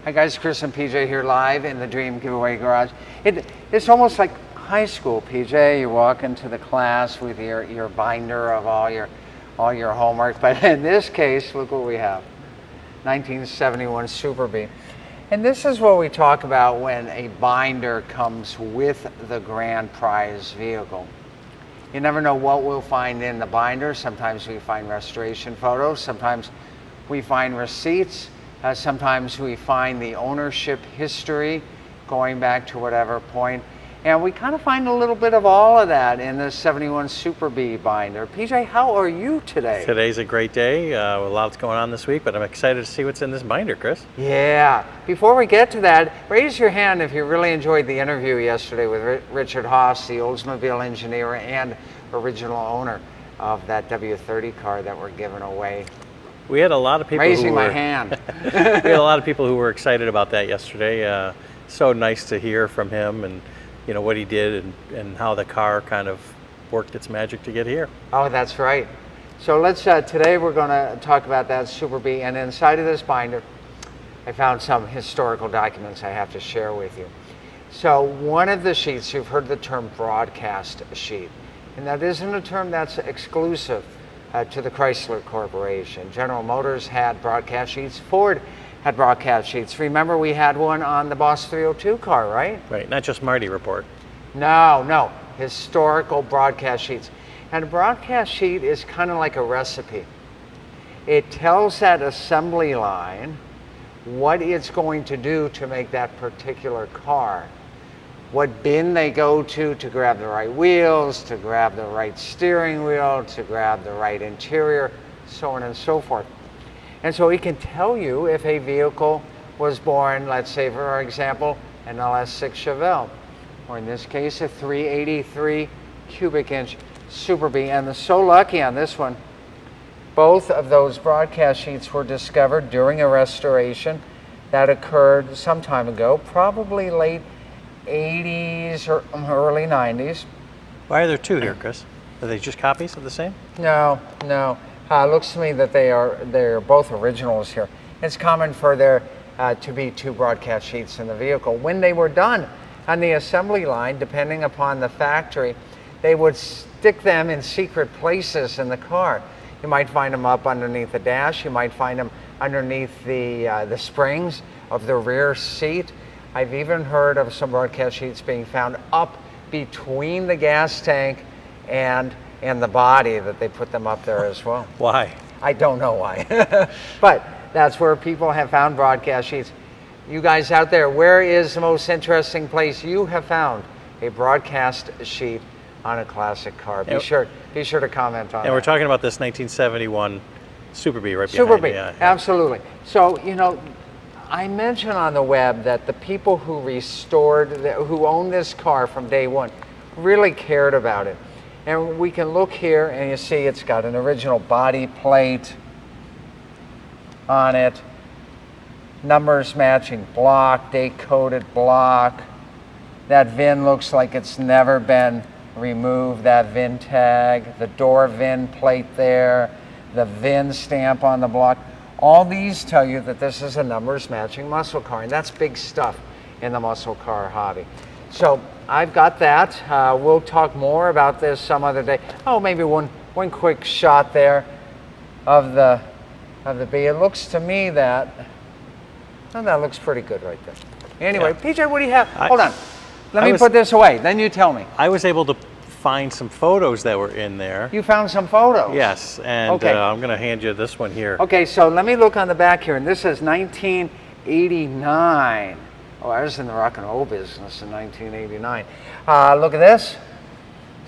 Hi guys, Chris and PJ here live in the Dream Giveaway Garage. It's almost like high school, PJ. You walk into the class with your binder of all your homework, but in this case, look what we have. 1971 Super Bee. And this is what we talk about when a binder comes with the grand prize vehicle. You never know what we'll find in the binder. Sometimes we find restoration photos, sometimes we find receipts, sometimes we find the ownership history going back to whatever point. And we kind of find a little bit of all of that in the 71 Super Bee binder. PJ, how are you today? Today's a great day. A lot's going on this week, but I'm excited to see what's in this binder, Chris. Yeah. Before we get to that, raise your hand if you really enjoyed the interview yesterday with Richard Haas, the Oldsmobile engineer and original owner of that W30 car that we're giving away. We had a lot of people raising my hand. We had a lot of people who were excited about that yesterday. So nice to hear from him and what he did and how the car kind of worked its magic to get here. Oh, that's right. So let's today we're going to talk about that Super Bee, and inside of this binder I found some historical documents I have to share with you. So one of the sheets, you've heard the term broadcast sheet, and that isn't a term that's exclusive to the Chrysler Corporation. General Motors had broadcast sheets. Ford had broadcast sheets. Remember, we had one on the Boss 302 car, right? Right, not just Marty Report. No, historical broadcast sheets. And a broadcast sheet is kind of like a recipe. It tells that assembly line what it's going to do to make that particular car. What bin they go to grab the right wheels, to grab the right steering wheel, to grab the right interior, so on and so forth. And so it can tell you if a vehicle was born, let's say for example, an LS6 Chevelle, or in this case a 383 cubic inch Super Bee. And so lucky on this one, both of those broadcast sheets were discovered during a restoration that occurred some time ago, probably late 80s or early 90s. Why are there two here, Chris? Are they just copies of the same? No. Looks to me that they're both originals here. It's common for there to be two broadcast sheets in the vehicle. When they were done on the assembly line, depending upon the factory, they would stick them in secret places in the car. You might find them up underneath the dash. You might find them underneath the springs of the rear seat. I've even heard of some broadcast sheets being found up between the gas tank and the body, that they put them up there as well. Why? I don't know why. But that's where people have found broadcast sheets. You guys out there, where is the most interesting place you have found a broadcast sheet on a classic car? Be sure to comment on that. And we're talking about this 1971 Super Bee right behind Super Bee, you. absolutely. So, I mentioned on the web that the people who who owned this car from day one really cared about it. And we can look here and you see it's got an original body plate on it, numbers matching block, date-coded block. That VIN looks like it's never been removed, that VIN tag, the door VIN plate there, the VIN stamp on the block. All these tell you that this is a numbers matching muscle car, and that's big stuff in the muscle car hobby. So I've got that. We'll talk more about this some other day. Oh, maybe one quick shot there of the bee. It looks to me that looks pretty good right there. Anyway, yeah. PJ, what do you have? Hold on. Let me put this away. Then you tell me. I was able to find some photos that were in there. You found some photos? Yes, and okay. I'm going to hand you this one here. Okay, so let me look on the back here, and this is 1989. Oh, I was in the rock and roll business in 1989. Look at this.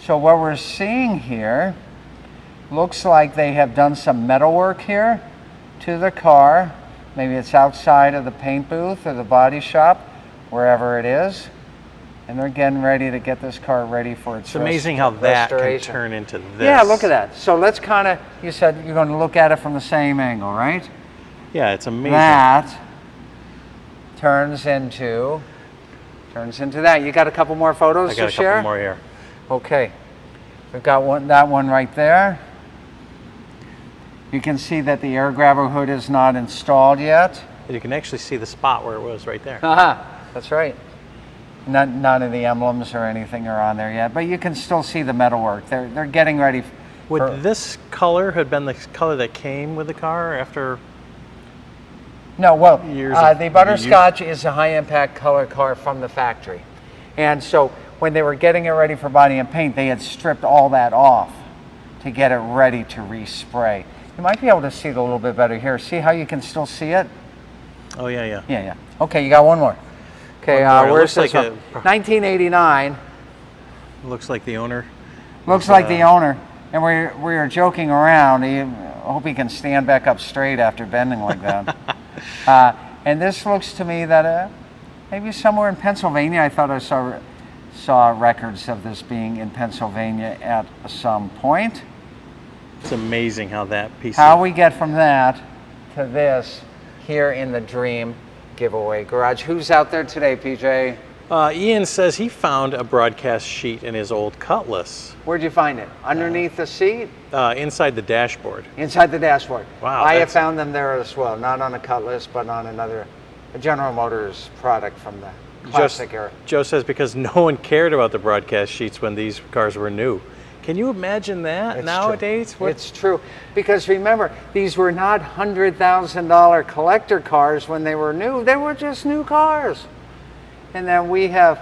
So what we're seeing here looks like they have done some metalwork here to the car. Maybe it's outside of the paint booth or the body shop, wherever it is. And they're getting ready to get this car ready for its restoration. It's amazing how that can turn into this. Yeah, look at that. So let's kind of, you said you're going to look at it from the same angle, right? Yeah, it's amazing. That turns into that. You got a couple more photos to share? I got a couple more here. Okay. We've got that one right there. You can see that the air grabber hood is not installed yet. And you can actually see the spot where it was right there. That's right. None of the emblems or anything are on there yet, but you can still see the metalwork. They're getting ready. Would this color have been the color that came with the car after? No, well, Years of the butterscotch is a high-impact color car from the factory. And so when they were getting it ready for body and paint, they had stripped all that off to get it ready to respray. You might be able to see it a little bit better here. See how you can still see it? Oh, yeah. Yeah. Okay, you got one more. Okay, One more. where's this Looks one? like 1989. Looks like the owner. Looks like the owner. And we were joking around. I hope he can stand back up straight after bending like that. And this looks to me that maybe somewhere in Pennsylvania. I thought I saw records of this being in Pennsylvania at some point. It's amazing how that piece. How we get from that to this here in the Dream giveaway garage. Who's out there today, PJ? Ian says he found a broadcast sheet in his old Cutlass. Where'd you find it? Underneath the seat? Inside the dashboard. Inside the dashboard. Wow. I have found them there as well. Not on a Cutlass, but on a General Motors product from the classic era. Joe says because no one cared about the broadcast sheets when these cars were new. Can you imagine that It's nowadays? True. It's true. Because remember, these were not $100,000 collector cars when they were new. They were just new cars. And then we have,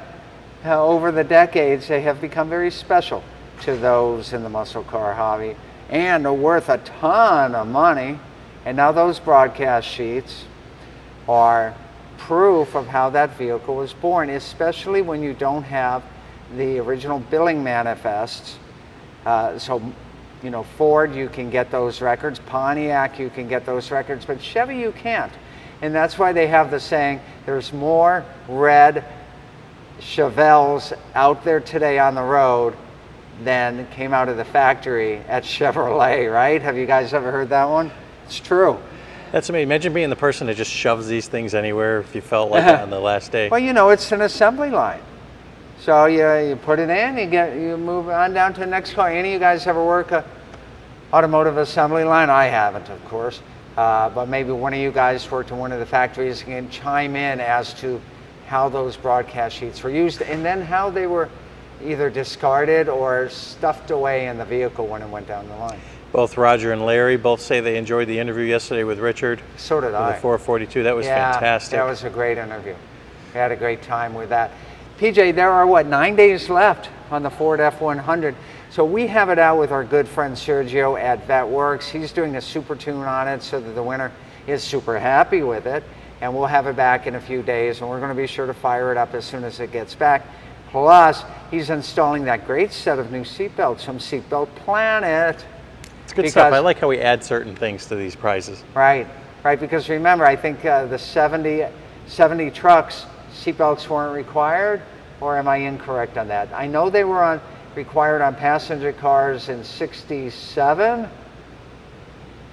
over the decades, they have become very special to those in the muscle car hobby and are worth a ton of money. And now those broadcast sheets are proof of how that vehicle was born, especially when you don't have the original billing manifests. So, you know, Ford, you can get those records. Pontiac, you can get those records, but Chevy, you can't. And that's why they have the saying, there's more red Chevelles out there today on the road than came out of the factory at Chevrolet, right? Have you guys ever heard that one? It's true. That's amazing. Imagine being the person that just shoves these things anywhere if you felt like that on the last day. Well, you know, it's an assembly line. So you put it in, you move on down to the next car. Any of you guys ever work a automotive assembly line? I haven't, of course. But maybe one of you guys worked in one of the factories and can chime in as to how those broadcast sheets were used and then how they were either discarded or stuffed away in the vehicle when it went down the line. Both Roger and Larry both say they enjoyed the interview yesterday with Richard. So did I. The 442. That was fantastic. That was a great interview. We had a great time with that. PJ, there are 9 days left on the Ford F100. So we have it out with our good friend Sergio at VetWorks. He's doing a super tune on it so that the winner is super happy with it. And we'll have it back in a few days, and we're going to be sure to fire it up as soon as it gets back. Plus, he's installing that great set of new seatbelts from Seatbelt Planet. It's good stuff. I like how we add certain things to these prizes. Right, because remember, I think the 70 trucks, seatbelts weren't required, or am I incorrect on that? I know they were required on passenger cars in '67.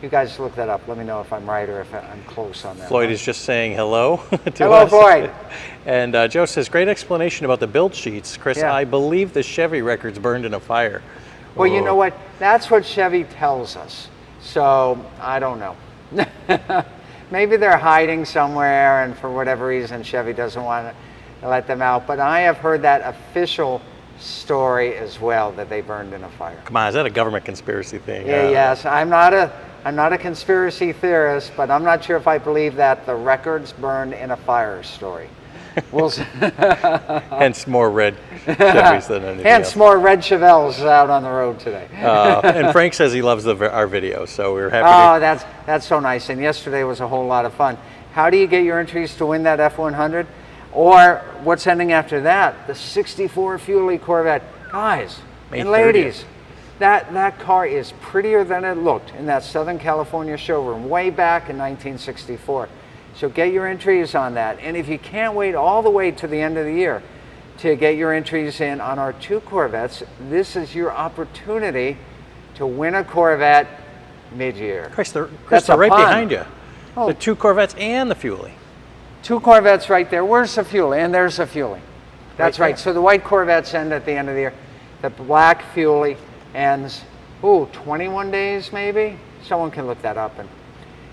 You guys look that up. Let me know if I'm right or if I'm close on that. Floyd is just saying hello to hello, us. Floyd. And Joe says, great explanation about the build sheets. Chris, Yeah. I believe the Chevy record's burned in a fire. Well, you know what? That's what Chevy tells us. So, I don't know. Maybe they're hiding somewhere, and for whatever reason, Chevy doesn't want to let them out. But I have heard that official story as well, that they burned in a fire. Come on, is that a government conspiracy thing? Yeah, yes. I'm not a conspiracy theorist, but I'm not sure if I believe that the records burned in a fire story. We'll see. Hence more red Chevys than anything Hence else. more red Chevelles out on the road today. And Frank says he loves our video, so we're happy That's so nice. And yesterday was a whole lot of fun. How do you get your entries to win that F100? Or what's ending after that? The 64 Fuelie Corvette. Guys and ladies, that car is prettier than it looked in that Southern California showroom way back in 1964. So get your entries on that. And if you can't wait all the way to the end of the year to get your entries in on our 2 Corvettes, this is your opportunity to win a Corvette mid-year. Chris, they're right behind you. Oh. The 2 Corvettes and the Fuelie. 2 Corvettes right there. Where's the Fuelie? And there's the Fuelie. That's right. So the white Corvettes end at the end of the year. The black Fuelie ends, 21 days maybe? Someone can look that up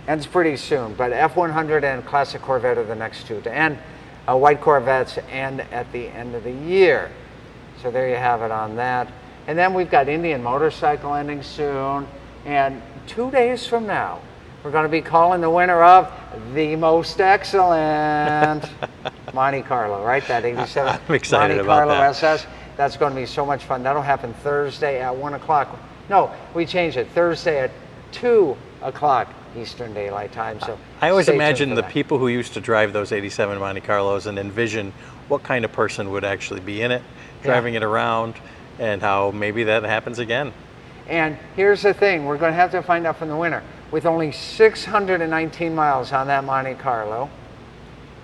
ends pretty soon, but F100 and Classic Corvette are the next two to end. White Corvettes end at the end of the year. So there you have it on that. And then we've got Indian Motorcycle ending soon. And 2 days from now, we're going to be calling the winner of the most excellent Monte Carlo, right? That 87 I'm excited Monte about Carlo that. SS. That's going to be so much fun. That'll happen Thursday at 1 o'clock. No, we changed it. Thursday at 2 o'clock Eastern Daylight Time. So I always stay tuned imagine for the that. people who used to drive those 87 Monte Carlos and envision what kind of person would actually be in it, driving it around, and how maybe that happens again. And here's the thing, we're going to have to find out from the winner. With only 619 miles on that Monte Carlo,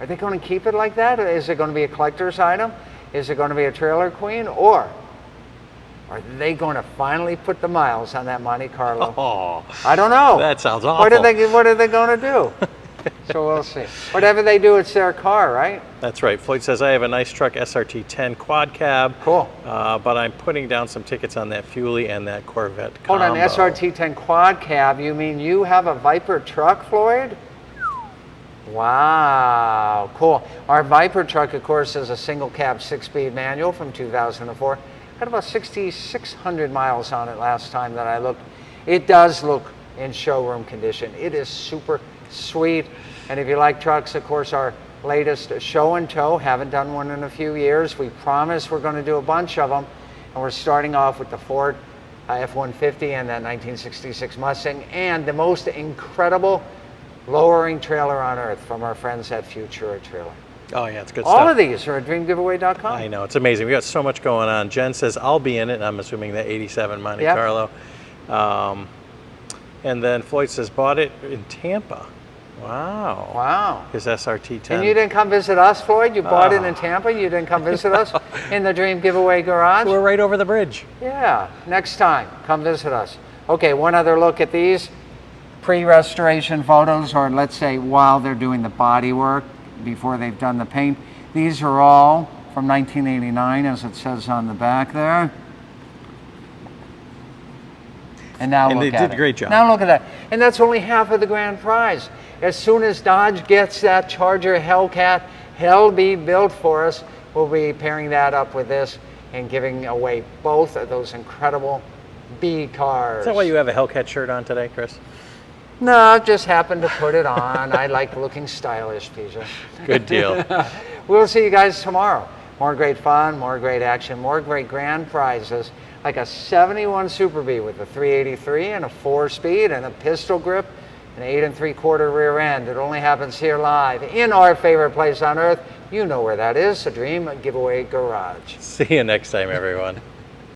are they going to keep it like that? Or is it going to be a collector's item? Is it going to be a trailer queen? Or are they going to finally put the miles on that Monte Carlo? Oh, I don't know. that sounds awful. What are they going to do? So we'll see. Whatever they do, it's their car, right? That's right. Floyd says, I have a nice truck, SRT 10 quad cab. Cool. But I'm putting down some tickets on that Fuelie and that Corvette Hold combo. on, SRT 10 quad cab. You mean you have a Viper truck, Floyd? Wow, cool. Our Viper truck, of course, is a single cab 6-speed manual from 2004. Had about 6,600 miles on it last time that I looked. It does look in showroom condition. It is super sweet. And if you like trucks, of course, our latest show and tow, haven't done one in a few years. We promise we're going to do a bunch of them. And we're starting off with the Ford F-150 and that 1966 Mustang and the most incredible lowering trailer on earth from our friends at Futura Trailer. Oh, yeah, it's good All stuff. of these are at dreamgiveaway.com. I know, it's amazing. We got so much going on. Jen says, I'll be in it. I'm assuming the 87 Monte Yep. Carlo. And then Floyd says, bought it in Tampa. Wow. Wow. His SRT 10. And you didn't come visit us, Floyd? You bought it in Tampa? You didn't come visit us in the Dream Giveaway Garage? We're right over the bridge. Yeah, next time, come visit us. Okay, one other look at these pre-restoration photos, or let's say while they're doing the body work, before they've done the paint. These are all from 1989, as it says on the back there. And now And look they at did it. a great job. Now look at that. And that's only half of the grand prize. As soon as Dodge gets that Charger Hellcat Hellbee built for us, we'll be pairing that up with this and giving away both of those incredible B cars. Is that why you have a Hellcat shirt on today, Chris? No, I just happened to put it on. I like looking stylish, PJ. Good deal. We'll see you guys tomorrow. More great fun, more great action, more great grand prizes, like a 71 Super Bee with a 383 and a 4-speed and a pistol grip, an 8 3/4 rear end. It only happens here live in our favorite place on earth. You know where that is, the Dream Giveaway Garage. See you next time, everyone.